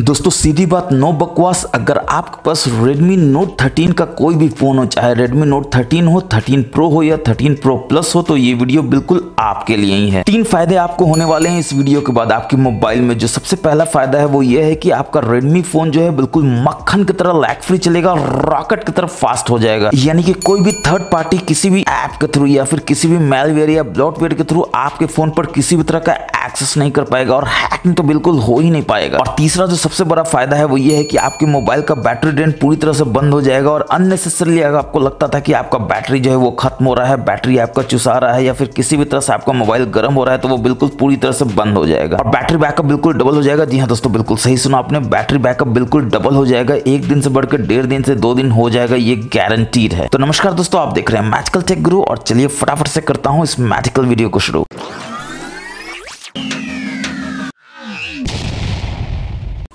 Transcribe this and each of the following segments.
दोस्तों सीधी बात, नो बकवास। अगर आपके पास Redmi Note 13 का कोई भी फोन हो, चाहे Redmi Note 13 हो, 13 Pro हो या 13 Pro Plus हो, तो ये वीडियो बिल्कुल आपके लिए ही है। 3 फायदे आपको होने वाले हैं इस वीडियो के बाद आपके मोबाइल में। जो सबसे पहला फायदा है वो ये है कि आपका Redmi फोन जो है बिल्कुल मक्खन की तरह लैग फ्री चलेगा, रॉकेट की तरह फास्ट हो जाएगा। यानी कि कोई भी थर्ड पार्टी किसी भी ऐप के थ्रू या फिर किसी भी मैलवेयर या ब्लॉटवेयर के थ्रू आपके फोन पर किसी भी तरह का एक्सेस नहीं कर पाएगा और हैकिंग तो बिल्कुल हो ही नहीं पाएगा। और तीसरा जो सबसे बड़ा फायदा है वो ये है कि आपके मोबाइल का बैटरी ड्रेन पूरी तरह से बंद हो जाएगा और अननेसेसरली अगर आपको लगता था कि आपका बैटरी जो है वो खत्म हो रहा है, बैटरी आपका चुसा रहा है या फिर किसी भी तरह से आपका मोबाइल गर्म हो रहा है, तो वो बिल्कुल पूरी तरह से बंद हो जाएगा और बैटरी बैकअप बिल्कुल डबल हो जाएगा। जी हाँ दोस्तों, बिल्कुल सही सुना आपने, बैटरी बैकअप बिल्कुल डबल हो जाएगा। 1 दिन से बढ़कर 1.5 दिन से 2 दिन हो जाएगा, ये गारंटीड है। तो नमस्कार दोस्तों, आप देख रहे हैं मैजिकल टेक गुरु और चलिए फटाफट से करता हूँ इस मैजिकल वीडियो को शुरू।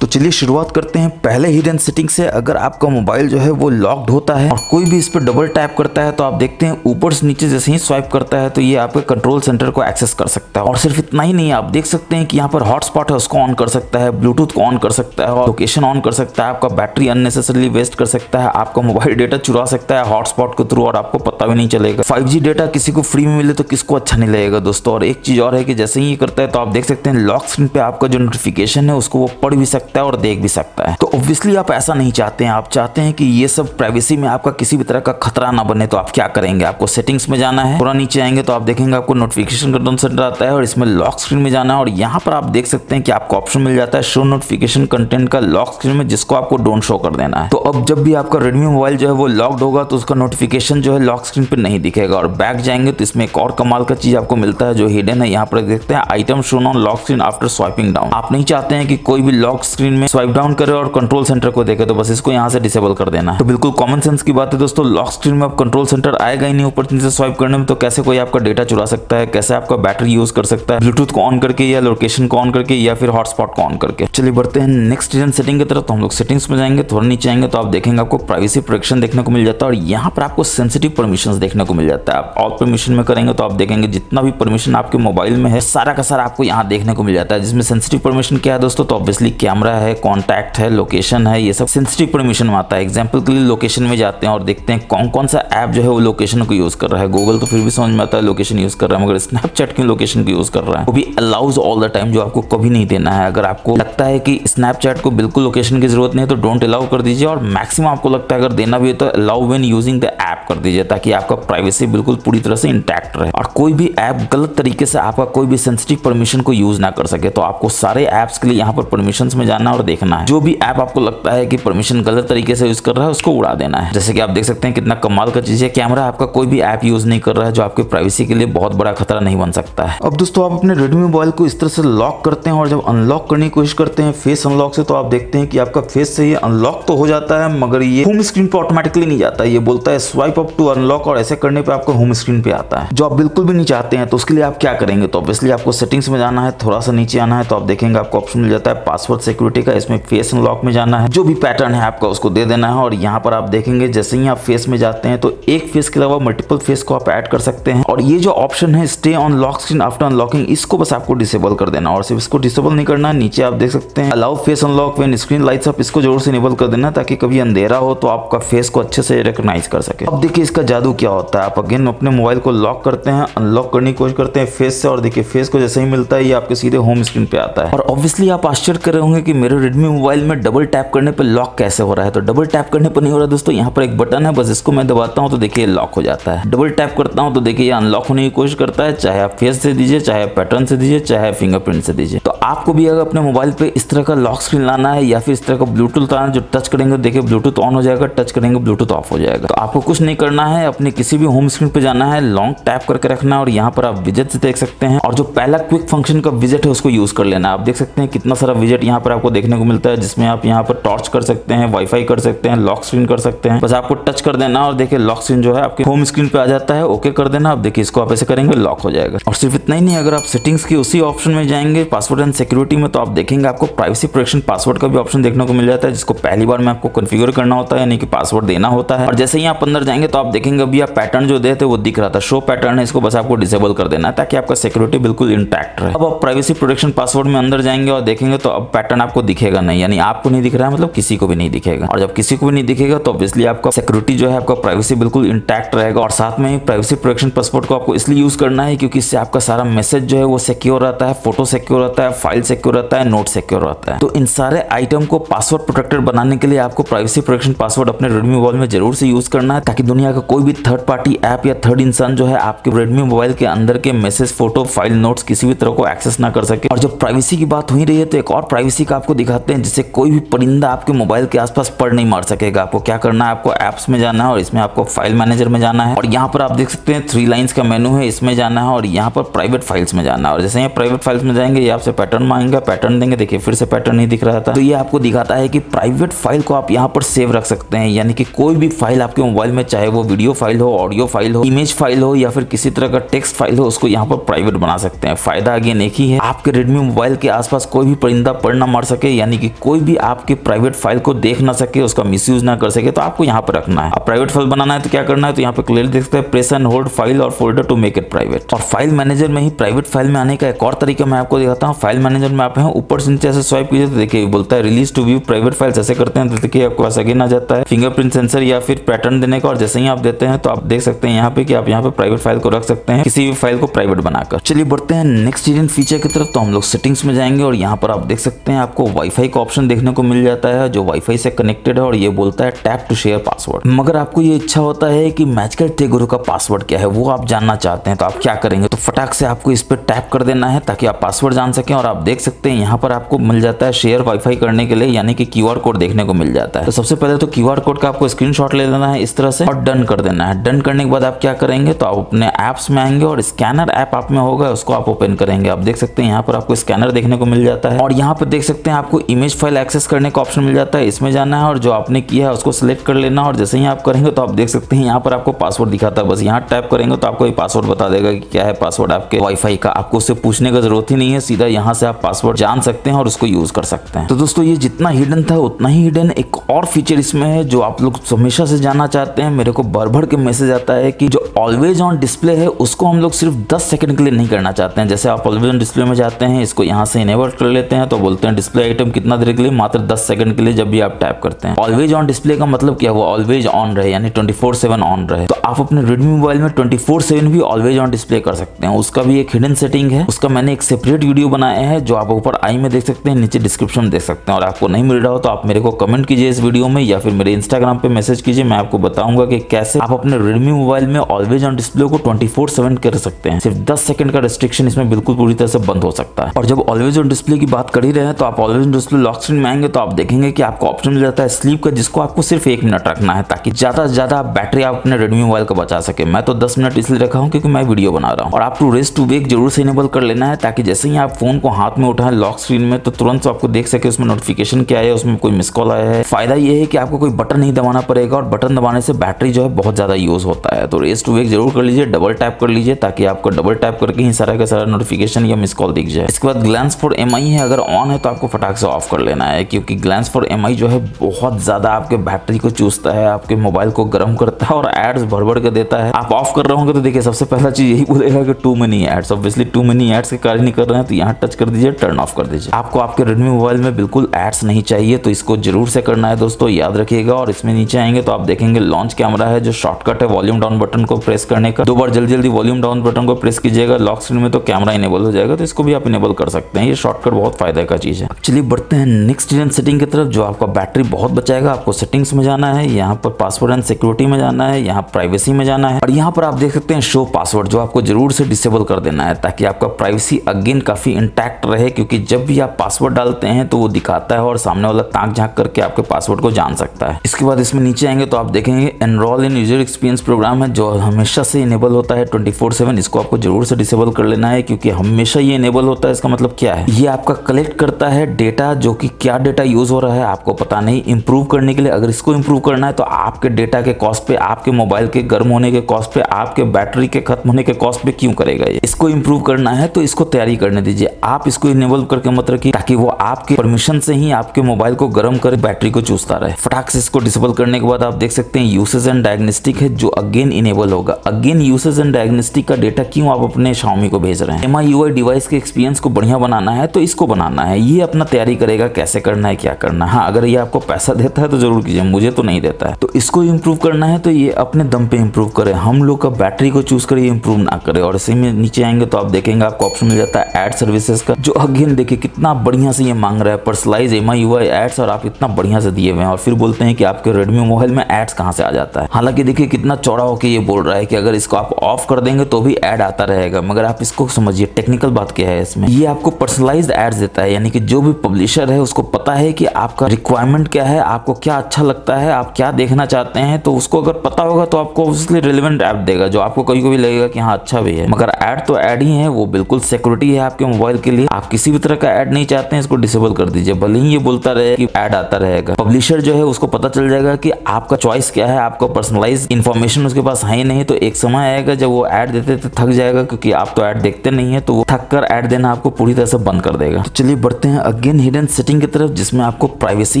तो चलिए शुरुआत करते हैं पहले हिडन सेटिंग से। अगर आपका मोबाइल जो है वो लॉक्ड होता है और कोई भी इस पर डबल टैप करता है तो आप देखते हैं ऊपर से नीचे जैसे ही स्वाइप करता है तो ये आपके कंट्रोल सेंटर को एक्सेस कर सकता है। और सिर्फ इतना ही नहीं, आप देख सकते हैं कि यहाँ पर हॉटस्पॉट है उसको ऑन कर सकता है, ब्लूटूथ को ऑन कर सकता है और लोकेशन ऑन कर सकता है, आपका बैटरी अननेसेसरली वेस्ट कर सकता है, आपका मोबाइल डेटा चुरा सकता है हॉटस्पॉट के थ्रू और आपको पता भी नहीं चलेगा। 5G डेटा किसी को फ्री में मिले तो किसको अच्छा नहीं लगेगा दोस्तों। और एक चीज और है कि जैसे ही ये करता है तो आप देख सकते हैं लॉक स्क्रीन पे आपका जो नोटिफिकेशन है उसको वो पढ़ भी सकता है और देख भी सकता है। तो ऑब्वियसली आप ऐसा नहीं चाहते हैं, आप चाहते हैं कि ये सब प्राइवेसी में आपका किसी भी तरह का खतरा ना बने। तो आप क्या करेंगे, आपको सेटिंग्स में जाना है, थोड़ा नीचे आएंगे तो आप देखेंगे आपको नोटिफिकेशन कंट्रोल सेंटर आता है और इसमें लॉक स्क्रीन में जाना है और यहाँ पर आप देख सकते हैं कि आपको ऑप्शन मिल जाता है शो नोटिफिकेशन कंटेंट का लॉक स्क्रीन में, जिसको आपको डोंट शो कर देना है। तो अब जब भी आपका Redmi मोबाइल जो है वो लॉक्ड होगा तो उसका नोटिफिकेशन जो है लॉक स्क्रीन पर नहीं दिखेगा। और बैक जाएंगे तो इसमें एक और कमाल का चीज आपको मिलता है जो हिडन है। यहाँ पर देखते हैं item shown on lock screen after swiping down. आप नहीं चाहते हैं कि कोई भी लॉक स्क्रीन में स्वाइप डाउन करे और कंट्रोल सेंटर को देखे, तो बस इसको यहाँ से डिसेबल कर देना है। तो बिल्कुल कॉमन सेंस की बात है दोस्तों, लॉक स्क्रीन में अब कंट्रोल सेंटर आएगा ही नहीं ऊपर से स्वाइप करने में। तो कैसे कोई आपका डेटा चुरा सकता है, कैसे आपका बैटरी यूज कर सकता है ब्लूटूथ को ऑन करके या लोकेशन को ऑन करके या फिर हॉटस्पॉट को ऑन करके। चलिए बढ़ते हैं नेक्स्ट हिडन सेटिंग की तरफ। तो हम लोग सेटिंग्स में जाएंगे, थोड़ा नीचे आएंगे तो आप देखेंगे आपको प्राइवेसी प्रोटेक्शन देखने को मिल जाता है और यहाँ पर आपको सेंसिटिव परमिशन देखने को मिल जाता है। आप ऑल परमिशन में करेंगे तो आप देखेंगे जितना भी परमिशन आपके मोबाइल में है सारा का सारा आपको यहाँ देखने को मिल जाता है। जिसमें सेंसिटिव परमिशन क्या है दोस्तों, तो ऑब्वियसली कैमरा है, कॉन्टैक्ट है, लोकेशन है, ये सब सेंसिटिव परमिशन में आता है। एग्जांपल के लिए लोकेशन में जाते हैं और देखते हैं कौन कौन सा ऐप जो है वो लोकेशन को यूज कर रहा है। गूगल तो फिर भी समझ में आता है लोकेशन यूज कर रहा है, मगर स्नैपचैट की लोकेशन को यूज कर रहा है, वो भी अलाउज ऑल द टाइम, जो आपको कभी नहीं देना है। अगर आपको लगता है कि स्नैपचैट को बिल्कुल लोकेशन की जरूरत नहीं है तो डोंट अलाउ कर दीजिए, और मैक्सिमम आपको लगता है अगर देना भी है तो allow when using the app कर दीजिए, ताकि आपका प्राइवेसी बिल्कुल पूरी तरह से इंटैक्ट रहे और कोई भी ऐप गलत तरीके से आपका कोई भी सेंसिटिव परमिशन को यूज ना कर सके। तो आपको सारे ऐप्स के लिए यहाँ पर परमिशन में जाना और देखना है जो भी ऐप आपको लगता है कि परमिशन गलत तरीके से यूज कर रहा है उसको उड़ा देना है। जैसे कि आप देख सकते हैं कितना कमाल का चीज है, कैमरा आपका कोई भी ऐप यूज नहीं कर रहा है जो आपके प्राइवेसी के लिए बहुत बड़ा खतरा नहीं बन सकता है। अब दोस्तों आप अपने Redmi मोबाइल को इस तरह से लॉक करते हैं और जब अनलॉक करने की कोशिश करते हैं फेस अनलॉक से, तो आप देखते हैं कि आपका फेस से ये अनलॉक तो हो जाता है मगर ये होम स्क्रीन पे ऑटोमेटिकली नहीं जाता है। ये बोलता है स्वाइप अप टू अनलॉक और ऐसे करने पे आपका होम स्क्रीन पे आता है, जो आप बिल्कुल भी नहीं चाहते हैं। तो उसके लिए आप क्या करेंगे, तो ऑब्वियसली आपको सेटिंग्स में जाना है, थोड़ा सा नीचे आना है तो आप देखेंगे आपको ऑप्शन मिल जाता है पासवर्ड सिक्योरिटी का। इसमें फेस अनलॉक में जाना है, जो भी पैटर्न है आपका उसको दे देना है और यहाँ पर आप देखेंगे जैसे ही आप फेस में जाते हैं तो एक फेस के अलावा मल्टीपल फेस को आप ऐड कर सकते हैं। और ये जो ऑप्शन है stay on lock screen after unlocking, इसको बस आपको डिसेबल कर देना और सिर्फ इसको डिसेबल नहीं करना है। नीचे आप देख सकते हैं allow face unlock when screen lights up, इसको जरूर से इनेबल कर देना ताकि कभी अंधेरा हो तो आपका फेस को अच्छे से रिकॉग्नाइज कर सके। अब देखिए इसका जादू क्या होता है। आप अगेन अपने मोबाइल को लॉक करते हैं, अनलॉक करने की कोशिश करते हैं फेस से और देखिए फेस को जैसे ही मिलता है ये आपके सीधे होम स्क्रीन पे आता है। और ऑब्वियसली आप आश्चर्य कर रहे होंगे कि मेरे Redmi मोबाइल में डबल टैप करने पर लॉक कैसे हो रहा है। तो डबल टैप करने पर नहीं हो रहा दोस्तों, यहाँ पर एक बटन है, बस इसको मैं दबाता हूँ तो देखिए लॉक हो जाता है। डबल टैप करता हूँ तो देखिए ये अनलॉक होने की कोशिश करता है, चाहे आप फेस से दीजिए, चाहे पैटर्न से दीजिए, चाहे फिंगरप्रिंट से दीजिए। तो आपको भी अगर अपने मोबाइल पे इस तरह का लॉक स्क्रीन लाना है या फिर इस तरह का ब्लूटूथ लाना है जो टच करेंगे देखिए ब्लूटूथ ऑन हो जाएगा, टच करेंगे ब्लूटूथ ऑफ हो जाएगा। तो आपको कुछ नहीं करना है, अपने किसी भी होम स्क्रीन पे जाना है, लॉन्ग टैप करके रखना है और यहाँ पर आप विजेट देख सकते हैं और जो पहला क्विक फंक्शन का विजेट है उसको यूज कर लेना है। आप देख सकते हैं कितना सारा विजेट यहाँ पर आपको देखने को मिलता है, जिसमें आप यहाँ पर टॉर्च कर सकते हैं, वाईफाई कर सकते हैं, लॉक स्क्रीन कर सकते हैं। बस आपको टच कर देना और देखिए लॉक स्क्रीन जो है आपके होम स्क्रीन पे आ जाता है। ओके कर देना, आप देखिए इसको आप ऐसे करेंगे लॉक हो जाएगा। और सिर्फ इतना ही नहीं, अगर आप सेटिंग्स की उसी ऑप्शन में जाएंगे पासवर्ड एंड सिक्योरिटी में, तो आप देखेंगे आपको प्राइवेसी प्रोटेक्शन पासवर्ड का भी ऑप्शन देखने को मिल जाता है, जिसको पहली बार में आपको कॉन्फ़िगर करना होता है, यानी कि पासवर्ड देना होता है। और जैसे ही आप अंदर अंदर जाएंगे तो आप देखेंगे अभी आप पैटर्न जो देते वो दिख रहा था, शो पैटर्न है, इसको बस आपको डिसेबल कर देना है ताकि आपका सिक्योरिटी बिल्कुल इंटैक्ट रहे। अब आप प्राइवेसी प्रोटेक्शन पासवर्ड में अंदर जाएंगे और देखेंगे तो अब पैटर्न आपको दिखेगा नहीं, यानी आपको नहीं दिख रहा है मतलब किसी को भी नहीं दिखेगा। और जब किसी को भी नहीं दिखेगा तो ऑब्वियसली आपका सिक्योरिटी जो है, आपका प्राइवेसी बिल्कुल इंटैक्ट रहेगा। और साथ में प्राइवेसी प्रोटेक्शन पासवर्ड को आपको इसलिए यूज करना है क्योंकि इससे आपका सारा मैसेज जो है वो सिक्योर रहता है, फोटो सिक्योर रहता है, फाइल सिक्योर रहता है, नोट सिक्योर रहता है। तो इन सारे आइटम को पासवर्ड प्रोटेक्टेड बनाने के लिए आपको प्राइवेसी प्रोटेक्शन पासवर्ड अपने रेडमी मोबाइल में जरूर से यूज करना है ताकि दुनिया का कोई भी थर्ड पार्टी ऐप या थर्ड इंसान जो है आपके रेडमी मोबाइल के अंदर के मैसेज, फोटो, फाइल, नोट्स किसी भी तरह को एक्सेस ना कर सके। और जब प्राइवेसी की बात हो ही रही है तो एक और प्राइवेसी का आपको दिखाते हैं जिससे कोई भी परिंदा आपके मोबाइल के आसपास पड़ नहीं मार सकेगा। आपको क्या करना है, आपको एप्स में जाना है और इसमें आपको फाइल मैनेजर में जाना है और यहाँ पर आप देख सकते हैं 3 लाइंस का मेनू है, इसमें जाना है और यहाँ पर प्राइवेट फाइल्स में जाना है। और जैसे यहाँ प्राइवेट फाइल्स में जाएंगे ये आपसे पैटर्न मांगेगा, पैटर्न देंगे, देखिए फिर से पैटर्न नहीं दिख रहा था। तो ये आपको दिखाता है कि प्राइवेट फाइल को आप यहाँ पर सेव रख सकते हैं, यानी कि कोई भी फाइल आपके मोबाइल में, चाहे वो वीडियो फाइल हो, ऑडियो फाइल हो, इमेज फाइल हो या फिर किसी तरह का टेक्स्ट फाइल हो, उसको यहाँ पर प्राइवेट बना सकते हैं। फायदा अगेन एक ही है, आपके रेडमी मोबाइल के आसपास कोई भी परिंदा पड़ ना मार सके, यानी कि कोई भी आपके प्राइवेट फाइल को देख ना सके, उसका मिसयूज ना कर सके। तो आपको यहाँ पर रखना है। अब प्राइवेट फाइल बनाना है तो क्या करना है, तो यहाँ पे क्लियर देख सकते हैं प्रेस एंड होल्ड फाइल और folder to make it private. और फाइल मैनेजर में ही प्राइवेट फाइल में आने का एक और तरीका मैं आपको दिखाता हूँ। फाइल मैनेजर में आप हैं ऊपर से नीचे ऐसे स्वाइप कीजिए तो देखिए बोलता है release to view private files. ऐसे करते हैं तो देखिए आपके पास अगेन आ जाता है फिंगरप्रिंट सेंसर या फिर पैटर्न देने का। और जैसे ही आप देते हैं तो आप देख सकते हैं यहाँ पे कि आप यहाँ पे प्राइवेट फाइल को रख सकते हैं, किसी भी फाइल को प्राइवेट बनाकर। चलिए बढ़ते हैं नेक्स्ट हिडन फीचर की तरफ। तो हम लोग सेटिंग्स में जाएंगे और यहाँ पर आप देख सकते हैं आपको वाईफाई का ऑप्शन देखने को मिल जाता है जो वाईफाई से कनेक्टेड है और ये बोलता है टैप टू शेयर पासवर्ड। मगर आपको ये इच्छा होता है कि मैजिकल टे गुरु का पासवर्ड क्या है वो आप जानना चाहते हैं, तो आप क्या करेंगे, तो फटाक से आपको इस पर टैप कर देना है ताकि आप पासवर्ड जान सकें। और आप देख सकते हैं यहाँ पर आपको मिल जाता है शेयर वाईफाई करने के लिए, यानी कि क्यूआर कोड देखने को मिल जाता है। तो सबसे पहले तो क्यूआर कोड का आपको स्क्रीनशॉट ले लेना है इस तरह से और डन कर देना है। डन करने के बाद आप क्या करेंगे, तो आप अपने ऐप्स में आएंगे और स्कैनर ऐप आप में होगा उसको आप ओपन करेंगे। आप देख सकते हैं यहाँ पर आपको स्कैनर देखने को मिल जाता है और यहाँ पर देख सकते हैं आपको इमेज फाइल एक्सेस करने का ऑप्शन मिल जाता है। इसमें जाना है और जो आपने किया है उसको सिलेक्ट कर लेना और जैसे ही आप करेंगे तो आप देख सकते हैं यहाँ पर आपको पासवर्ड दिखाता है। बस यहाँ टैप करेंगे तो आपको ये पासवर्ड बता देगा कि क्या है पासवर्ड आपके वाईफाई का। आपको उससे पूछने का जरूरत ही नहीं है, सीधा यहाँ से आप पासवर्ड जान सकते हैं और उसको यूज कर सकते हैं। तो दोस्तों ये जितना हिडन था उतना ही हिडन एक और फीचर इसमें है जो आप लोग हमेशा से जानना चाहते हैं। मेरे को भर भर के मैसेज आता है कि जो ऑलवेज ऑन डिस्प्ले है उसको हम लोग सिर्फ 10 सेकंड के लिए नहीं करना चाहते हैं। जैसे आप ऑलवेज ऑन डिस्प्ले में जाते हैं, इसको यहाँ से इनेबल कर लेते हैं तो बोलते हैं डिस्प्ले आइटम कितना देर के लिए, मात्र 10 सेकंड के लिए जब भी आप टैप करते हैं। ऑलवेज ऑन डिस्प्ले का मतलब क्या, वो ऑलवेज ऑन रहे यानी 24/7 ऑन रहे। तो आप अपने रेडमी मोबाइल में 24/7 भी ऑलवेज ऑन डिस्प्ले कर सकते हैं। उसका भी एक हिडन सेटिंग है, उसका मैंने एक सेपरेट वीडियो बनाया है जो आप ऊपर आई में देख सकते हैं, नीचे डिस्क्रिप्शन में देख सकते हैं। और आपको नहीं मिल रहा हो तो आप मेरे को कमेंट कीजिए इस वीडियो में या फिर मेरे इंस्टाग्राम पे मैसेज कीजिए, मैं आपको बताऊंगा कि कैसे आप अपने रेडमी मोबाइल में ऑलवेज ऑन डिस्प्ले को 24/7 कर सकते हैं। सिर्फ 10 सेकंड का रेस्ट्रिक्शन इसमें बिल्कुल पूरी तरह से बंद हो सकता है। और जब ऑलवेज ऑन डिस्प्ले की बात कर ही रहे हैं तो आप always on display lock screen में आएंगे तो आप देखेंगे कि आपको ऑप्शन मिल जाता है स्लीप का, जिसको आपको सिर्फ 1 मिनट रखना है ताकि ज्यादा से ज्यादा बैटरी आप अपने रेडमी मोबाइल को बचा सके। मैं तो 10 मिनट इसलिए रखा हूँ क्योंकि मैं वीडियो बना रहा हूँ। और आप टू रेस्ट टू वेक जरूर से इनेबल कर लेना है ताकि जैसे ही आप फोन को हाथ में उठाएं लॉक स्क्रीन में तो तुरंत आपको देख सके उसमें नोटिफिकेशन क्या है, उसमें कोई मिस कॉल आया है। फायदा ये है कि आपको कोई बटन नहीं दबाना पड़ेगा और बटन दबाने से बैटरी जो है बहुत ज्यादा यूज होता है। तो रेस्ट टू वेक जरूर कर लीजिए, डबल टैप कर लीजिए ताकि आपको डबल टैप करके ही सारा का सारा नोटिफिकेशन या मिस कॉल दिख जाए। इसके बाद ग्लैंस फॉर एमआई है, अगर ऑन है तो आपको फटाक से ऑफ कर लेना है क्योंकि ग्लैंस फॉर एमआई जो है बहुत ज्यादा आपके बैटरी को चूसता है, आपके मोबाइल को गर्म करता है और एड्स भर के देता है। आप ऑफ कर रहे होंगे तो देखिए सबसे पहला चीज यही बोलेगा कि too many ads. Obviously too many ads के कार्य नहीं कर रहे हैं तो यहाँ टच कर दीजिए, टर्न ऑफ कर दीजिए। आपको आपके रेडमी मोबाइल में बिल्कुल एड्स नहीं चाहिए तो इसको जरूर से करना है दोस्तों, याद रखिएगा। और इसमें नीचे आएंगे तो आप देखेंगे लॉन्च कैमरा है जो शॉर्टकट है वॉल्यूम डाउन बटन को प्रेस करने का। 2 बार जल्दी वॉल्यूम डाउन बटन को प्रेस कीजिएगा लॉक स्क्रीन में तो कैमरा इनेबल हो जाएगा, तो इसको भी आप इनेबल कर सकते हैं। ये शॉर्टकट बहुत फायदे का चीज है। चलिए बढ़ते हैं नेक्स्ट हिडन सेटिंग की तरफ जो आपका बैटरी बहुत बचाएगा। आपको सेटिंग्स में जाना है, यहाँ पर पासवर्ड एंड सिक्योरिटी में जाना है, यहाँ प्राइवेसी में जाना है और यहाँ पर आप देख सकते हैं शो पासवर्ड जो आपको जरूर से डिसेबल कर देना है ताकि आपका प्राइवेसी अगेन काफी इंटैक्ट रहे, क्योंकि जब भी आप पासवर्ड डालते हैं तो वो दिखाता है और सामने वाला ताक झांक करके आपके पासवर्ड को जान सकता है। इसके बाद इसमें नीचे आएंगे तो आप देखेंगे एनरोल इन यूजर एक्सपीरियंस प्रोग्राम है जो हमेशा से इनेबल होता है 24/7। इसको आपको जरूर से डिसेबल कर लेना है क्योंकि हमेशा ये इनेबल होता है। इसका मतलब क्या है, ये आपका कलेक्ट करता है डेटा, जो कि क्या डेटा यूज हो रहा है आपको पता नहीं, इंप्रूव करने के लिए। अगर इसको इंप्रूव करना है तो आपके डेटा के कॉस्ट पे, आपके मोबाइल के गर्म होने के कॉस्ट पे, आपके बैटरी के खत्म होने के कॉस्ट पे क्यों करेगा ये। इसको इंप्रूव करना है तो इसको तैयारी करने दीजिए, आप इसको इनेबल करके मत रखिए ताकि वो आपके परमिशन से ही आपके मोबाइल को गर्म कर बैटरी को चूसता रहे। फटाक से इसको डिसेबल करने के बाद आप देख सकते हैं यूसेज यूसेज एंड डायग्नोस्टिक है जो अगेन इनेबल होगा। अगेन यूसेज एंड डायग्नोस्टिक का डेटा क्यों आप अपने Xiaomi को भेज रहे हैं? MIUI डिवाइस के एक्सपीरियंस को बढ़िया बनाना है तो इसको बनाना है, ये अपना तैयारी करेगा कैसे करना है, क्या करना है। हाँ, अगर ये आपको पैसा देता है तो जरूर कीजिए, मुझे तो नहीं देता है। तो इसको इम्प्रूव करना है तो ये अपने दम पे इम्प्रूव करे, हम लोग का बैटरी को चूज करे, इम्प्रूव ना करे। और इसी में नीचे आएंगे तो आप देखेंगे आपको ऑप्शन मिल जाता है एड सर्विसेज का, जो अगेन देखिए कितना बढ़िया से ये मांग रहा है पर्सनलाइज MIUI एड्स, और आप इतना बढ़िया से दिए हुए हैं। और फिर बोलते हैं कि आपके रेडमी मोबाइल में एड्स कहाँ से आ जाता है। हालांकि देखिए कितना चौड़ा होकर ये बोल रहा है कि अगर इसको आप ऑफ कर देंगे तो भी ऐड आता रहेगा, मगर आप इसको समझिए टेक्निकल बात क्या है इसमें। ये आपको पर्सनलाइज्ड एड्स देता है, यानी कि जो भी पब्लिशर है उसको पता है कि आपका रिक्वायरमेंट क्या है, आपको क्या अच्छा लगता है, आप क्या देखना चाहते हैं, तो उसको अगर पता होगा तो आपको ऑब्वियसली रिलेवेंट ऐप देगा जो आपको कभी कभी लगेगा कि हाँ अच्छा भी है। मगर ऐड तो ऐड ही है, वो बिल्कुल सिक्योरिटी है आपके मोबाइल के लिए। आप किसी भी तरह का ऐड नहीं चाहते हैं, इसको डिसेबल कर दीजिए, भले ही ये बोलता रहे कि ऐड आता रहेगा। पब्लिशर जो है उसको पता चल जाएगा कि आपका चॉइस क्या है, आपका पर्सनलाइज इन्फॉर्मेशन उसके पास है ही नहीं, तो एक समय आएगा जब वो ऐड देते थे थक जाएगा, क्योंकि आप तो ऐड देखते नहीं है, तो वो थक कर ऐड देना आपको पूरी तरह से बंद कर देगा। तो चलिए बढ़ते हैं अगेन हिडन सेटिंग की तरफ, जिसमें आपको प्राइवेसी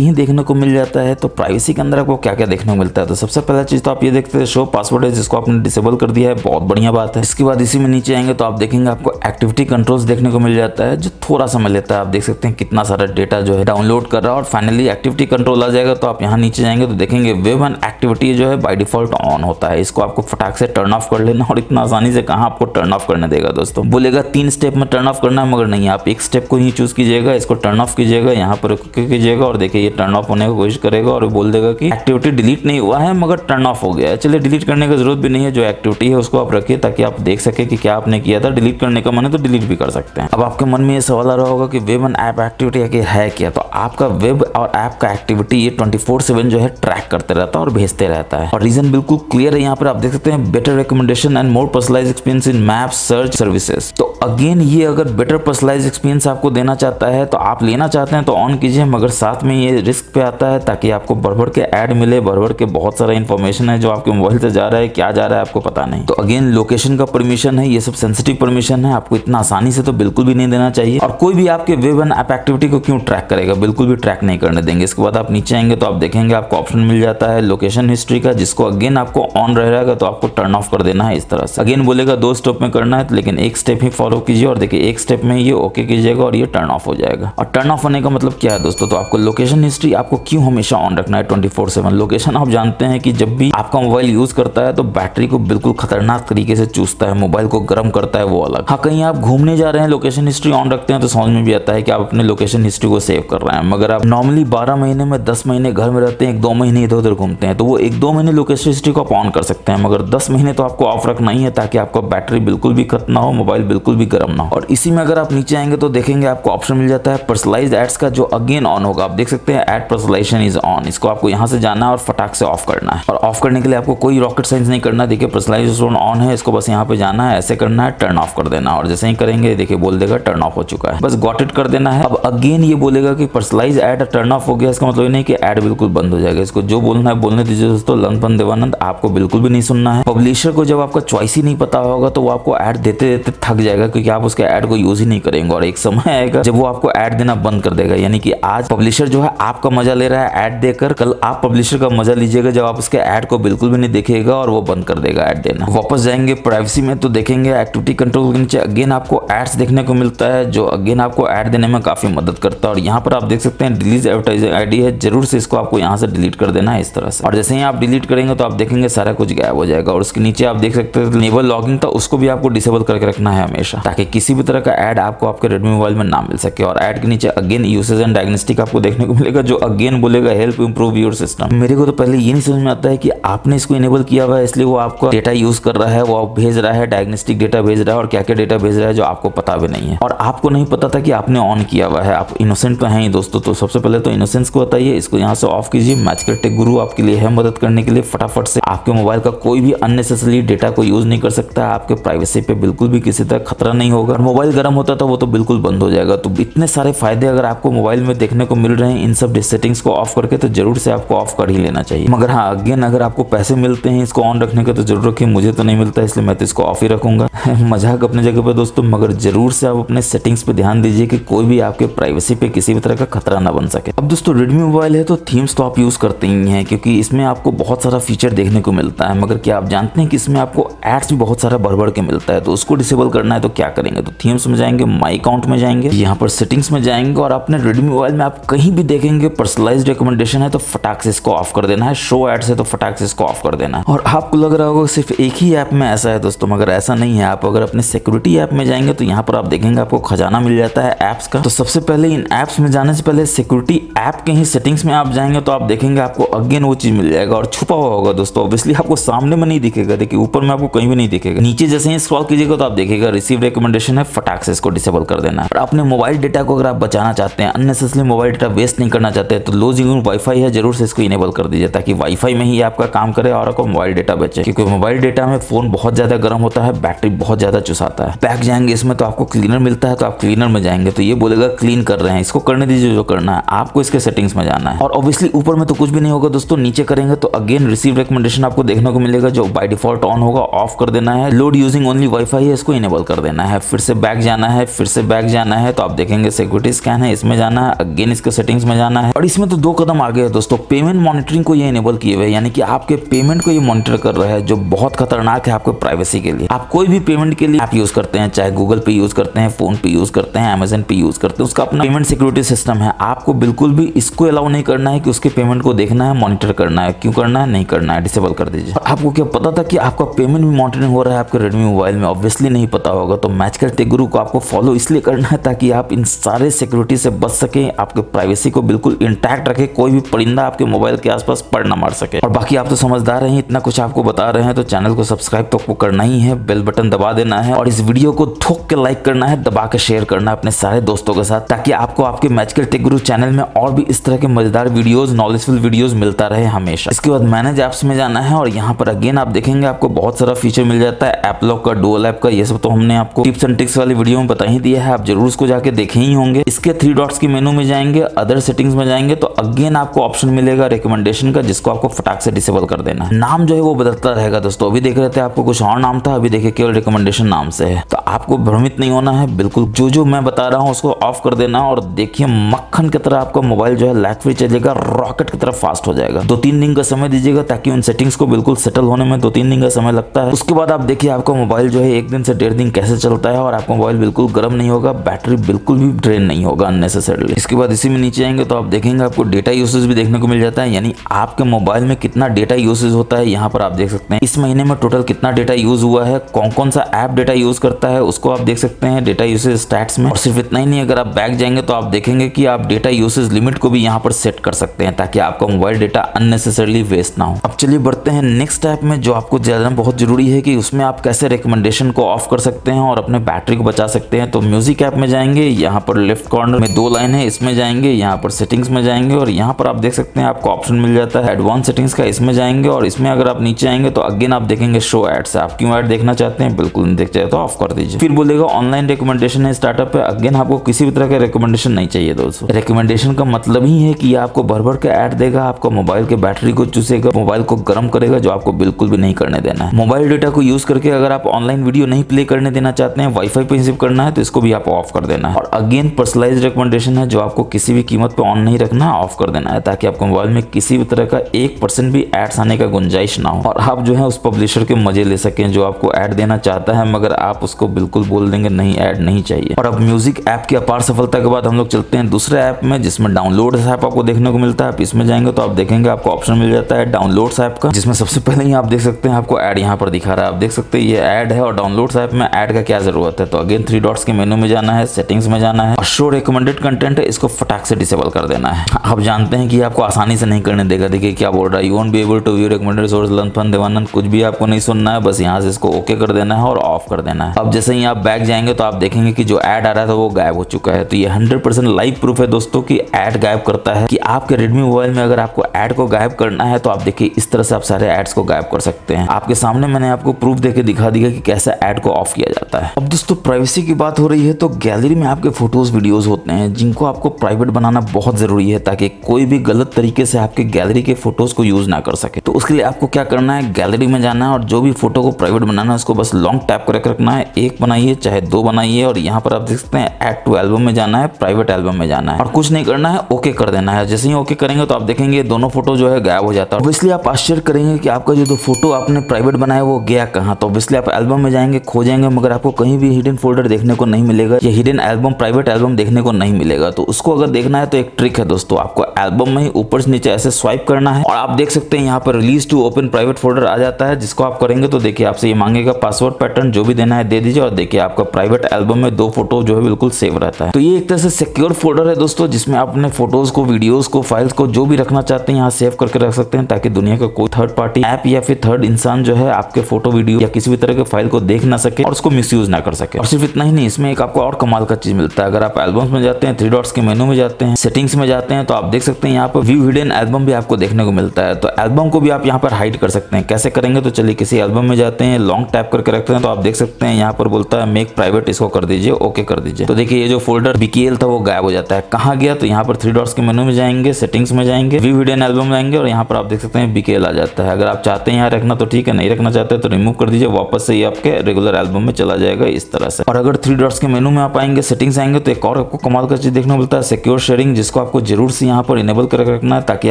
ही देखने को मिल जाता है। तो प्राइवेसी के अंदर आपको क्या क्या देखने को मिलता है? तो सबसे पहला चीज तो आप ये देखते हैं शो पासवर्ड है, जिसको आपने डिसेबल कर दिया है, बहुत बढ़िया बात है। इसके बाद इसी में नीचे आएंगे तो आप देखेंगे आपको एक्टिविटी कंट्रोल्स देखने को मिल जाता है, जो थोड़ा समय लेता है। आप देख सकते हैं कितना सारा डेटा जो है डाउनलोड कर रहा है, और फाइनली एक्टिविटी कंट्रोल आ जाएगा। तो आप यहाँ नीचे जाएंगे तो देखेंगे वेब एंड एक्टिविटी जो है बाय डिफॉल्ट ऑन होता है, इसको आपको फटाक से टर्न ऑफ कर लेना। और इतना आसानी से कहाँ आपको टर्न ऑफ करने देगा दोस्तों, बोलेगा 3 स्टेप में टर्न ऑफ करना है, मगर नहीं, आप एक स्टेप को ही चूज कीजिएगा, इसको टर्न ऑफ कीजिएगा, यहाँ पर कीजिएगा, और देखिए ये टर्न ऑफ होने की कोशिश करेगा और बोल देगा कि एक्टिविटी डिलीट नहीं हुआ है मगर टर्न ऑफ हो गया है। चलिए डिलीट करने की जरूरत भी नहीं है, जो एक्टिविटी है उसको आप रखिए ताकि आप देख सके कि क्या आपने किया था। डिलीट करने का मन है तो डिलीट भी कर सकते हैं। अब आपके मन में ये सवाल आ रहा होगा कि वेब एंड ऐप एक्टिविटी है क्या? तो आपका वेब और ऐप का एक्टिविटी ये 24/7 जो है ट्रैक करते रहता है और भेजते रहता है, और रीजन बिल्कुल क्लियर है। यहाँ पर आप देख सकते हैं better recommendation and more personalised experience in maps search services. तो अगेन ये अगर बेटर पर्सनलाइज्ड एक्सपीरियंस आपको देना चाहता है तो आप लेना चाहते हैं तो ऑन कीजिए, मगर साथ में ये रिस्क पे आता है ताकि आपको बढ़ के ऐड मिले, बढ़ के बहुत सारा इंफॉर्मेशन है जो आपके मोबाइल से जा रहा है, क्या जा रहा है आपको पता नहीं। तो अगेन लोकेशन का परमिशन है, ये सब सेंसिटिव परमिशन है, आपको इतना आसानी से तो बिल्कुल भी नहीं देना चाहिए। और कोई भी आपके वेब एंड ऐप एक्टिविटी को क्यों ट्रैक करेगा, बिल्कुल भी ट्रैक नहीं करने देंगे। इसके बाद आप नीचे आएंगे तो आप देखेंगे आपको ऑप्शन मिल जाता है लोकेशन हिस्ट्री का, जिसको अगेन आपको ऑन रहेगा तो आपको टर्न ऑफ कर देना है इस तरह से। अगेन बोलेगा 2 स्टेप में करना है, लेकिन एक स्टेप ही फॉलो कीजिए, और देखिए एक स्टेप में ये ओके कीजिएगा और ये टर्न ऑफ हो जाएगा। और टर्न ऑफ होने का मतलब क्या है दोस्तों? तो आपको लोकेशन हिस्ट्री आपको क्यों हमेशा ऑन रखना है 24/7? लोकेशन आप जानते हैं कि जब भी आपका मोबाइल यूज करता है तो बैटरी को बिल्कुल खतरनाक तरीके से चूसता है, मोबाइल को गर्म करता है, वो अलग। हाँ, कहीं आप घूमने जा रहे हैं लोकेशन हिस्ट्री ऑन रखते हैं तो समझ में भी आता है कि आप अपने लोकेशन हिस्ट्री को सेव कर रहे हैं, मगर आप नॉर्मली 12 महीने में 10 महीने घर में रहते हैं, 1-2 महीने इधर उधर घूमते हैं, तो वो 1-2 महीने लोकेशन हिस्ट्री को आप ऑन कर सकते हैं, मगर 10 महीने तो आपको ऑफ रखना ही है ताकि आपका बैटरी बिल्कुल भी खत्म ना हो, मोबाइल बिल्कुल भी गर्म ना हो। और इसी में अगर आप नीचे आएंगे तो देखेंगे आपको ऑप्शन मिल जाता है पर्सनलाइज्ड एड्स का, जो अगेन ऑन होगा। आप देख सकते हैं एड पर्सनलाइजेशन इज ऑन, इसको आपको यहाँ से जाना है और फटाक से ऑफ करना है। और ऑफ करने के लिए आपको कोई रॉकेट साइंस नहीं करना। देखिए पर्सनलाइजेशन ऑन है, इसको बस यहाँ पे जाना है, ऐसे करना है, टर्न ऑफ कर देना, और जैसे ही करेंगे देखिए बोल देगा टर्न ऑफ हो चुका है, बस गॉट इट कर देना है। अब अगेन ये बोलेगा कि पर्सनलाइज एड टर्न ऑफ हो गया, इसका मतलब नहीं कि एड बिल्कुल बंद हो जाएगा। इसको जो बोलना है बोलने दीजिए दोस्तों, लंगपन देवानंद आपको बिल्कुल भी नहीं सुनना है। पब्लिशर को जब आपका चॉइस ही नहीं पता होगा तो वो आपको ऐड देते देते थक जाएगा, क्योंकि आप उसके ऐड को यूज ही नहीं करेंगे, और एक समय आएगा जब वो आपको ऐड देना बंद कर देगा। यानी कि आज पब्लिशर जो है आपका मजा ले रहा है ऐड देकर, कल आप पब्लिशर का मजा लीजिएगा जब आप उसके ऐड को बिल्कुल भी नहीं देखेगा और वो बंद कर देगा ऐड देना। वापस जाएंगे प्राइवेसी में तो देखेंगे एक्टिविटी कंट्रोल के नीचे अगेन आपको एड्स देखने को मिलता है, जो अगेन आपको ऐड देने में काफी मदद करता है। और यहाँ पर आप देख सकते हैं डिलीट एडवर्टाइजिंग आईडी है, जरूर से इसको आपको यहाँ से डिलीट कर देना है इस तरह से। और जैसे ही आप डिलीट करेंगे तो आप देखेंगे सारा कुछ गायब हो जाएगा। और उसके नीचे आप देख सकते हैं इनेबल लॉगिंग था, उसको भी आपको डिसेबल करके रखना है हमेशा, ताकि किसी भी तरह का ऐड आपको आपके रेडमी मोबाइल में ना मिल सके। और ऐड के नीचे अगेन यूसेज एंड डायग्नोस्टिक आपको देखने को मिलेगा, जो अगेन बोलेगा हेल्प इंप्रूव योर सिस्टम। मेरे को तो पहले ये नहीं समझ में आता है कि आपने इसको इनेबल किया हुआ है इसलिए वो आपका डेटा यूज कर रहा है, वो आप भेज रहा है, डायग्नोस्टिक डेटा भेज रहा है, और क्या क्या डेटा भेज रहा है जो आपको पता भी नहीं है, और आपको नहीं पता था कि आपने ऑन किया हुआ है। आप इनोसेंट तो हैं ही दोस्तों, तो सबसे पहले तो इनोसेंस को बताइए, इसको यहाँ से ऑफ कीजिए। मैचकर टेक गुरु आपके लिए है मदद करने के लिए। फटाफट से आपके मोबाइल का कोई भी अननेसेसरी डेटा को यूज नहीं कर सकता, आपके प्राइवेसी पे बिल्कुल भी किसी तरह खतरा खतरा नहीं होगा। मोबाइल गर्म होता था वो तो बिल्कुल बंद हो जाएगा। तो इतने सारे फायदे अगर आपको मोबाइल में देखने को मिल रहे हैं इन सब सेटिंग्स को ऑफ करके, तो जरूर से आपको ऑफ कर ही लेना चाहिए। मगर हाँ, अगेन अगर आपको पैसे मिलते हैं इसको ऑन रखने के तो जरूर रखिए। मुझे तो नहीं मिलता इसलिए मैं तो इसको ऑफ ही रखूंगा। मजाक अपने जगह पे दोस्तों, मगर जरूर से आप अपने सेटिंग्स पे ध्यान दीजिए कि कोई भी आपके प्राइवेसी पे किसी भी तरह का खतरा ना बन सके। अब दोस्तों रेडमी मोबाइल है तो थीम्स तो आप यूज करते ही हैं, क्योंकि इसमें आपको बहुत सारा फीचर देखने को मिलता है। मगर क्या आप जानते हैं कि इसमें आपको एड्स भी बहुत सारा भर के मिलता है। तो उसको डिसेबल करना है तो क्या करेंगे, तो थीम्स में जाएंगे, माई अकाउंट में जाएंगे, यहाँ पर सेटिंग्स में जाएंगे और अपने रेडमी मोबाइल में आप कहीं भी देखेंगे पर्सनलाइज्ड रिकमेंडेशन है तो फटाक से इसको ऑफ कर देना है। शो एड्स है तो फटाक से इसको ऑफ कर देना है। और आपको लग रहा होगा सिर्फ एक ही ऐप में ऐसा है दोस्तों, मगर ऐसा नहीं है। आप अगर अपने सिक्योरिटी ऐप में जाएंगे तो यहाँ पर आप देखेंगे आपको खजाना मिल जाता है ऐप्स का। तो सबसे पहले इन ऐप्स में जाने से पहले सिक्योरिटी ऐप के ही सेटिंग्स में आप जाएंगे तो आप देखेंगे आपको अगेन वो चीज मिल जाएगा और छुपा हुआ होगा दोस्तों। ऑब्वियसली आपको सामने में नहीं दिखेगा, देखिए ऊपर में आपको कहीं भी नहीं दिखेगा। नीचे जैसे ही स्क्रॉल कीजिएगा तो आप देखिएगा रिसीव रिकमेंडेशन है, फटाक से इसको डिसेबल कर देना है। और अपने मोबाइल डेटा को अगर आप बचाना चाहते हैं, अननेसेसरी मोबाइल डेटा वेस्ट नहीं करना चाहते हैं, तो लो जिंग वाईफाई है जरूर से इसको इनेबल कर दीजिए ताकि वाईफाई में ही आपका काम करे और आपको मोबाइल डेटा बचे। क्योंकि मोबाइल डेटा में फोन बहुत ज्यादा गर्म होता है, बैटरी बहुत ज्यादा चुसाता है। बैक जाएंगे इसमें तो आपको क्लीनर मिलता है, तो आप क्लीनर में जाएंगे तो ये बोलेगा क्लीन कर रहे हैं, इसको करने दीजिए जो करना है। आपको इसके सेटिंग्स में जाना है और ऑब्वियसली ऊपर में तो कुछ भी नहीं होगा दोस्तों। नीचे करेंगे तो अगेन रिसीव रिकमेंडेशन आपको देखने को मिलेगा जो बाय डिफॉल्ट ऑन होगा, ऑफ कर देना है। लोड यूजिंग ओनली वाईफाई है, इसको इनेबल कर देना है। फिर से बैक जाना है, फिर से बैक जाना है तो आप देखेंगे सिक्योरिटी स्कैन है, इसमें जाना है, अगेन इसके सेटिंग्स में जाना है। और इसमें तो 2 कदम आगे है दोस्तों, पेमेंट मॉनिटरिंग को ये इनेबल किए हुए, यानी कि आपके पेमेंट को ये मॉनिटर कर रहा है, जो बहुत खतरनाक है आपके प्राइवेसी के लिए। आप कोई भी पेमेंट के लिए ऐप यूज करते हैं, चाहे गूगल पे यूज करते हैं, फोन पे यूज करते हैं, अमेजन पे यूज करते हैं, उसका अपना पेमेंट सिक्योरिटी सिस्टम है। आपको बिल्कुल भी इसको अलाउ नहीं करना है कि उसके पेमेंट को देखना है, मॉनिटर करना है। क्यों करना है, नहीं करना है, डिसेबल कर दीजिए। आपको क्या पता था कि आपका पेमेंट भी मॉनिटरिंग हो रहा है आपके रेडमी मोबाइल में? ऑब्वियसली नहीं पता होगा। तो मैचकर टेक गुरु को आपको फॉलो इसलिए करना है ताकि आप इन सारे सिक्योरिटी से बच सके, आपके प्राइवेसी को बिल्कुल इंटैक्ट रखे, कोई भी परिंदा आपके मोबाइल के आसपास पड़ ना मार सके। और बाकी आप तो समझदार हैं, इतना कुछ आपको बता रहे हैं तो चैनल को सब्सक्राइब तो आपको करना ही है, बेल बटन दबा देना है और इस वीडियो को ठोक के लाइक करना है, दबा के शेयर करना है अपने सारे दोस्तों के साथ, ताकि आपको आपके मैचकर टेक गुरु चैनल में और भी इस तरह के मजेदार वीडियोस, नॉलेजफुल वीडियोस मिलता रहे हमेशा। इसके बाद मैनेज ऐप्स में जाना है और यहाँ पर अगेन आप देखेंगे आपको बहुत सारा फीचर मिल जाता है, ऐप लॉक का, डुअल ऐप का। ये सब तो हमने आपको टिप्स एंड ट्रिक्स वाली वीडियो में बता ही दिया है, आप जरूर उसको जाके देखे ही होंगे। इसके 3 डॉट्स की मेनू में जाएंगे, अदर सेटिंग्स में जाएंगे तो अगेन आपको ऑप्शन मिलेगा रिकमेंडेशन का, जिसको आपको फटाक से डिसेबल कर देना है। नाम जो है वो बदलता रहेगा दोस्तों। अभी देख रहे थे आपको कुछ और नाम था, अभी देखिए केवल रिकमेंडेशन नाम से है। तो आपको भ्रमित नहीं होना है, बिल्कुल जो मैं बता रहा हूँ उसको ऑफ कर देना और देखिए मक्खन की तरह आपका मोबाइल जो है लैग फ्री चलेगा, रॉकेट की तरह फास्ट हो जाएगा। 2-3 दिन का समय दीजिएगा ताकि उन सेटिंग्स को बिल्कुल सेटल होने में 2-3 दिन का समय लगता है। उसके बाद आप देखिए आपका मोबाइल जो है 1 दिन से 1.5 दिन कैसे चलता है और आपका मोबाइल बिल्कुल गर्म नहीं होगा, बैटरी बिल्कुल भी ड्रेन नहीं होगा अननेसेसरली। इसके बाद इसी में नीचे आएंगे तो आप देखेंगे आपको डेटा यूसेज भी देखने को मिल जाता है, यानी आपके मोबाइल में कितना डेटा यूसेज होता है। यहाँ पर आप देख सकते हैं इस महीने में टोटल कितना डेटा यूज हुआ है, कौन कौन सा ऐप डेटा यूज करता है उसको आप देख सकते हैं डेटा यूसेज स्टैट्स में। और सिर्फ इतना ही नहीं, अगर आप बैक जाएंगे तो आप देखेंगे कि आप डेटा यूसेज लिमिट को भी यहाँ पर सेट कर सकते हैं ताकि आपका मोबाइल डेटा अननेसेसरली वेस्ट ना हो। अब चलिए बढ़ते हैं नेक्स्ट ऐप में, जो आपको जानना बहुत जरूरी है कि उसमें आप कैसे रिकमेंडेशन को ऑफ कर सकते हैं और अपने बैटरी को बचा सकते हैं। तो म्यूजिक ऐप में जाएंगे, यहाँ पर लेफ्ट कॉर्नर में 2 लाइन है, इसमें जाएंगे, यहाँ पर सेटिंग्स में जाएंगे और यहाँ पर आप देख सकते हैं आपको ऑप्शन मिल जाता है एडवांस सेटिंग्स का, इसमें जाएंगे और इसमें अगर आप नीचे आएंगे तो अगेन आप देखेंगे शो एड्स। आप क्यों ऐड देखना चाहते हैं, बिल्कुल नहीं देखते तो ऑफ कर दीजिए। फिर बोलेगा ऑनलाइन रिकमेंडेशन है स्टार्टअप है, अगेन आपको किसी भी तरह का रिकमेंडेशन नहीं चाहिए दोस्तों। रिकमेंडेशन का मतलब ही है कि ये आपको भर के ऐड देगा, आपको मोबाइल के बैटरी को चूसेगा, मोबाइल को गर्म करेगा, जो आपको बिल्कुल भी नहीं करने देना है। मोबाइल डेटा को यूज करके अगर आप ऑनलाइन वीडियो नहीं प्ले करने देना चाहते हैं, वाईफाई पे रिसीव करना है तो इसको भी आप ऑफ कर देना है। और अगेन पर्सनलाइज्ड रिकमेंडेशन है, जो आपको किसी भी कीमत पे ऑन नहीं रखना, ऑफ कर देना है ताकि आपको मोबाइल में किसी भी तरह का 1% भी एड्स आने का गुंजाइश ना हो और आप जो है उस पब्लिशर के मजे ले सकें जो आपको ऐड देना चाहता है, मगर आप उसको बिल्कुल बोल देंगे नहीं ऐड नहीं चाहिए। और अब म्यूजिक ऐप की अपार सफलता के बाद हम लोग चलते हैं दूसरे ऐप में, जिसमें डाउनलोड ऐप आपको देखने को मिलता है। आप इसमें जाएंगे तो आप देखेंगे आपको ऑप्शन मिल जाता है डाउनलोड्स ऐप का, जिसमें सबसे पहले ही आप देख सकते हैं आपको ऐड यहाँ पर दिखा रहा है। आप देख सकते हैं ये ऐड है और डाउनलोड्स ऐप में ऐड का क्या जरूरत है। तो अगेन 3 डॉट्स के मेनू में जाना है, सेटिंग्स में जाना है और शो रिकमेंडेड कंटेंट है, इसको फटाक से डिसेबल कर देना है। आप जानते हैं कि आपको आसानी से नहीं करने देगा। देखिए क्या बोल रहा है, you won't be able to view recommended source learn fun Devanand, कुछ भी आपको नहीं सुनना है, बस यहाँ से इसको ओके कर देना है और ऑफ कर देना है। अब जैसे ही आप बैक जाएंगे तो आप देखेंगे कि जो ऐड आ रहा था वो गायब हो चुका है। तो ये 100% लाइव प्रूफ है दोस्तों कि ऐड गायब करता है, कि आपके रेडमी मोबाइल में अगर आपको ऐड को गायब करना है तो आप देखिए इस तरह से आप सारे एड्स को गायब कर सकते हैं। आपके सामने मैंने आपको प्रूफ देके दिखा दिया कि कैसे ऐड को ऑफ किया जाता है। जाता है। अब दोस्तों प्राइवेसी की बात हो रही है तो गैलरी में आपके फोटोज वीडियोस होते हैं जिनको आपको प्राइवेट बनाना बहुत जरूरी है ताकि कोई भी गलत तरीके से आपके गैलरी के फोटोज को यूज ना कर सके। तो उसके लिए आपको क्या करना है, गैलरी में जाना है और जो भी फोटो को प्राइवेट बनाना है उसको बस लॉन्ग टैप करके रखना है। एक बनाइए चाहे दो बनाइए और यहाँ पर आप देख सकते हैं ऐड टू एल्बम में जाना है, प्राइवेट एल्बम में जाना है और कुछ नहीं करना है, ओके कर देना है। जैसे ही ओके करेंगे तो आप देखेंगे दोनों फोटो जो है गायब हो जाता है। इसलिए आप आश्चर्य करेंगे कि आपका जो फोटो आपने प्राइवेट बनाया वो गया कहाँ। तो इसलिए आप एल्बम में जाएंगे, खोजेंगे, मगर आपको कहीं भी हिडन फोल्डर देखने को नहीं मिलेगा या हिडन एल्बम, प्राइवेट एल्बम देखने को नहीं मिलेगा। तो उसको अगर देखना है तो एक ट्रिक है दोस्तों, आपको एल्बम में ही ऊपर से नीचे ऐसे स्वाइप करना है और आप देख सकते हैं यहाँ पर release to open private folder आ जाता है। जिसको आप करेंगे तो देखिए आपसे ये मांगेगा पासवर्ड पैटर्न, जो भी देना है दे दीजिए और देखिए आपका प्राइवेट एल्बम में दो फोटो जो है बिल्कुल सेव रहता है। तो ये एक तरह से सिक्योर फोल्डर है दोस्तों, जिसमें आप अपने फोटोज को, वीडियोस को, फाइल्स को जो भी रखना चाहते हैं यहाँ सेव करके रख सकते हैं ताकि दुनिया का कोई थर्ड पार्टी ऐप या फिर थर्ड इंसान जो है आपके फोटो, वीडियो या किसी भी तरह के फाइल को देख ना सके और उसको मिसयूज ना कर सके। और सिर्फ इतना ही नहीं, इसमें एक आपको और कमाल का चीज मिलता है। अगर आप एल्बम्स में जाते हैं, थ्री डॉट्स के मेनू में जाते हैं, सेटिंग्स में जाते हैं तो आप देख सकते हैं यहाँ पर व्यू हिडन एल्बम भी आपको देखने को मिलता है। तो एल्बम को भी आप यहाँ पर हाइड कर सकते हैं। कैसे करेंगे तो चलिए किसी एल्बम में जाते हैं, लॉन्ग टैप करके रखते हैं तो आप देख सकते हैं यहाँ पर बोलता है मेक प्राइवेट, इसको कर दीजिए, ओके कर दीजिए। तो देखिए ये जो फोल्डर बीकेएल था वो गायब हो जाता है। कहाँ गया तो यहाँ पर थ्री डॉट्स के मेनू में जाएंगे, सेटिंग्स में जाएंगे, व्यू हिडन एल्बम में जाएंगे और यहाँ पर आप देख सकते हैं बीकेएल आ जाता है। अगर आप चाहते हैं यहाँ रखना तो ठीक है, नहीं रखना चाहते तो रिमूव कर दीजिए, वापस से ये आपके रेगुलर एल्बम में चला जाएगा इस तरह से। और अगर थ्री डॉट्स के मेनू में आप आएंगे, सेटिंग्स आएंगे तो एक और आपको कमाल का चीज देखने को मिलता है, सिक्योर शेयरिंग, जिसको आपको जरूर से यहाँ पर इनेबल करके रखना है ताकि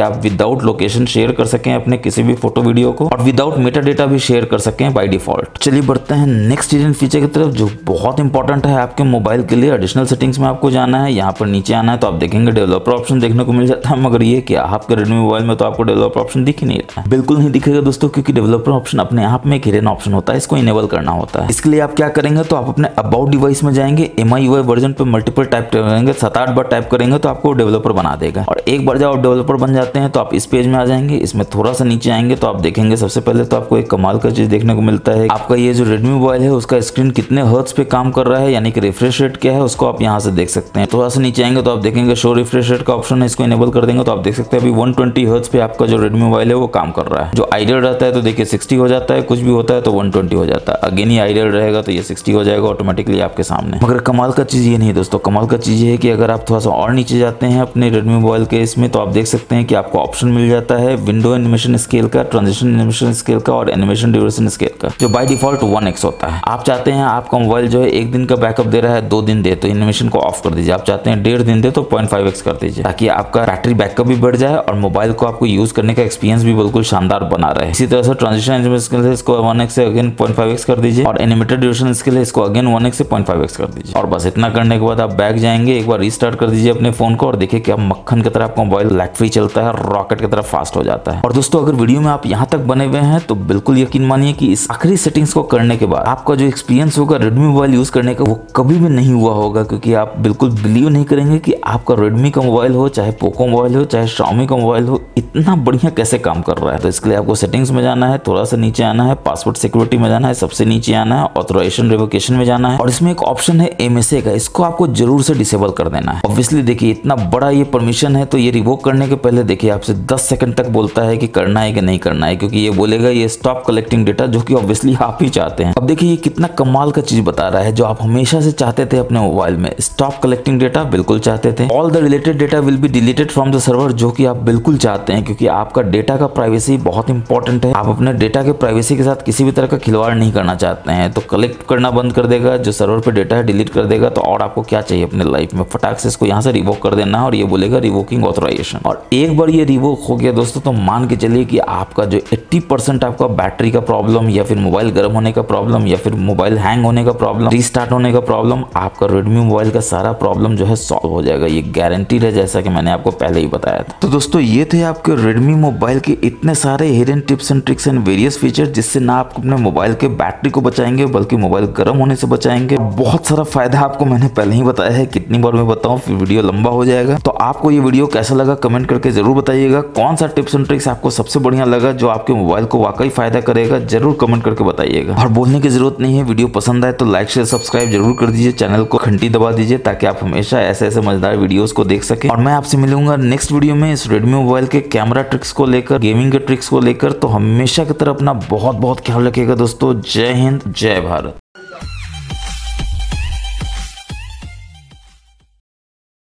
आप विदाउट लोकेशन शेयर कर सकें अपने किसी भी फोटो वीडियो को और विदाउट मेटा डेटा भी शेयर कर सकें बाय डिफॉल्ट। चलिए बढ़ते हैं नेक्स्ट हिडन फीचर की तरफ जो बहुत इंपॉर्टेंट है आपके मोबाइल के लिए। एडिशनल सेटिंग्स में आपको जाना है, यहाँ पर नीचे आना है तो आप देखेंगे डेवलपर ऑप्शन देखने को मिल जाता है। मगर ये क्या आपके रेडमी मोबाइल में तो आपको डेवलपर ऑप्शन दिख ही नहीं रहा है। बिल्कुल नहीं दिखेगा दोस्तों, क्योंकि डेवलपर ऑप्शन अपने आप में एक हिडन ऑप्शन होता है, इसको इनेबल करना होता है। इसके लिए आप क्या करेंगे तो आप अपने अबाउट डिवाइस में जाएंगे, MIUI वर्जन पे मल्टीपल टाइप करेंगे, 7-8 बार टाइप करेंगे तो आपको डेवलपर बना देगा। और एक बार जब आप डेवलपर बन जाते हैं तो आप इस पेज में आ जाएंगे। इसमें थोड़ा सा नीचे आएंगे तो आप देखेंगे सबसे पहले तो आपको एक कमाल का चीज देखने को मिलता है, आपका ये जो रेडमी मोबाइल है उसका स्क्रीन कितने हर्ट्ज पे काम कर रहा है, यानी कि रिफ्रेश रेट क्या है उसको आप यहाँ से देख सकते हैं। थोड़ा सा नीचे आएंगे तो आप देखेंगे शो रिफ्रेश रेट का ऑप्शन है, इसको इनेबल कर देंगे तो आप देख सकते हैं अभी 120 हर्ट्ज पे आपका जो रेडमी मोबाइल है वो काम कर रहा है। जो आइडियल रहता है तो देखिए 60 हो जाता है, कुछ भी होता है तो 120 हो जाता है। अगेन ये आइडियल रहेगा तो ये 60 हो जाएगा ऑटोमेटिकली आपके सामने। मगर कमाल का चीज ये नहीं दोस्तों, कमाल का चीज ये है कि अगर आप थोड़ा सा और नीचे जाते हैं अपने रेडमी मोबाइल के इसमें तो आप देख सकते हैं कि आपको ऑप्शन मिल जाता है विंडो एनिमेशन स्केल का, ट्रांजिशन एनिमेशन स्केल का और एनिमेशन ड्यूरेशन स्केल का, जो बाय डिफॉल्ट 1x होता है। आप चाहते हैं आपका मोबाइल जो है 1 दिन का बैकअप दे रहा है, 2 दिन दे तो एनिमेशन को ऑफ कर दीजिए। आप चाहते हैं 1.5 दिन दे तो 0.5x कर दीजिए ताकि आपका बैटरी बैकअप भी बढ़ जाए और मोबाइल को आपको यूज करने का एक्सपीरियंस भी बिल्कुल शानदार बना रहे। इसी तरह से ट्रांजिशन एनिमेशन स्केल है, इसको 1x से अगेन 0.5x कर दीजिए और एनिमेटेड ड्यूरेशन स्केल है, इसको अगेन 1x से 0.5x कर दीजिए। और बस इतना करने के बाद आप बैक जाएंगे, एक बार रीस्टार्ट कर दीजिए अपने फोन को और देखिए कि आप मक्खन की तरह आपका मोबाइल लैग फ्री चलता है, रॉकेट की तरह फास्ट हो जाता है। और दोस्तों अगर वीडियो में आप यहाँ तक बने हुए हैं तो बिल्कुल यकीन मानिए कि इस आखिरी सेटिंग्स को करने के बाद आपका जो एक्सपीरियंस होगा रेडमी मोबाइल यूज करने का वो कभी भी नहीं हुआ होगा, क्योंकि आप बिल्कुल बिलीव नहीं करेंगे कि आपका रेडमी का मोबाइल हो, चाहे पोको मोबाइल हो, चाहे शाओमी का मोबाइल हो, इतना बढ़िया कैसे काम कर रहा है। तो इसके लिए आपको सेटिंग्स में जाना है, थोड़ा सा नीचे आना है, पासवर्ड सिक्योरिटी में जाना है, सबसे नीचे आना है, ऑथराइजेशन रिवोकेशन में जाना है और इसमें एक ऑप्शन है MSA का, इसको आपको जरूर से डिसेबल कर देना है। ऑब्वियसली देखिए इतना बड़ा ये परमिशन है तो ये रिवोक करने के पहले देखिए आपसे 10 सेकंड तक बोलता है कि करना है कि नहीं करना है, क्योंकि ये बोलेगा ये स्टॉप कलेक्टिंग डेटा, जो कि ऑब्वियसली आप ही चाहते हैं। अब देखिए ये कितना कमाल का चीज बता रहा है जो आप हमेशा से चाहते थे अपने मोबाइल में, स्टॉप कलेक्टिंग डेटा बिल्कुल चाहते थे। All the related data will be deleted from the server, जो कि आप बिल्कुल चाहते हैं क्योंकि आपका डेटा का प्राइवेसी बहुत इंपॉर्टेंट है। आप अपने डेटा के प्राइवेसी के साथ किसी भी तरह का खिलवाड़ नहीं करना चाहते हैं, तो कलेक्ट करना बंद कर देगा, जो सर्वर पे डेटा है डिलीट कर देगा। तो और आपको क्या चाहिए अपने लाइफ में, फटाक से इसको यहाँ से रिवोक कर देना है और ये बोलेगा रिवोकिंग ऑथराइजेशन। और एक बार ये रिवोक हो गया दोस्तों तो मान के चलिए कि आपका जो 80% आपका बैटरी का प्रॉब्लम या फिर मोबाइल गर्म होने का प्रॉब्लम या फिर मोबाइल हैंग होने का प्रॉब्लम, रीस्टार्ट होने का प्रॉब्लम, आपका रेडमी मोबाइल का सारा प्रॉब्लम जो है सॉल्व हो जाएगा। ये गारंटीड है, जैसा कि मैंने आपको पहले ही बताया था। तो दोस्तों ये थे आपके रेडमी मोबाइल के इतने सारे hidden tips and tricks and various feature, जिससे ना आप अपने मोबाइल के बैटरी को बचाएंगे बल्कि मोबाइल गर्म होने से बचाएंगे। बहुत सारा फायदा आपको मैंने पहले ही बताया है, कितनी बार मैं बताऊं फिर वीडियो लंबा हो जाएगा। तो आपको ये वीडियो कैसा लगा कमेंट करके जरूर बताइएगा। कौन सा टिप्स एंड ट्रिक्स आपको सबसे बढ़िया लगा जो आपके मोबाइल को वाकई फायदा करेगा, जरूर कमेंट करके बताइएगा। और बोलने की जरूरत नहीं है, वीडियो पसंद आए तो लाइक शेयर सब्सक्राइब जरूर कर दीजिए, चैनल को घंटी दबा दीजिए ताकि आप हमेशा ऐसे ऐसे मजेदार वीडियोस को देख सके। और मैं आपसे मिलूंगा नेक्स्ट वीडियो में इस रेडमी मोबाइल के कैमरा ट्रिक्स को लेकर, गेमिंग के ट्रिक्स को लेकर। तो हमेशा की तरह अपना बहुत बहुत ख्याल रखिएगा दोस्तों। जय हिंद, जय भारत।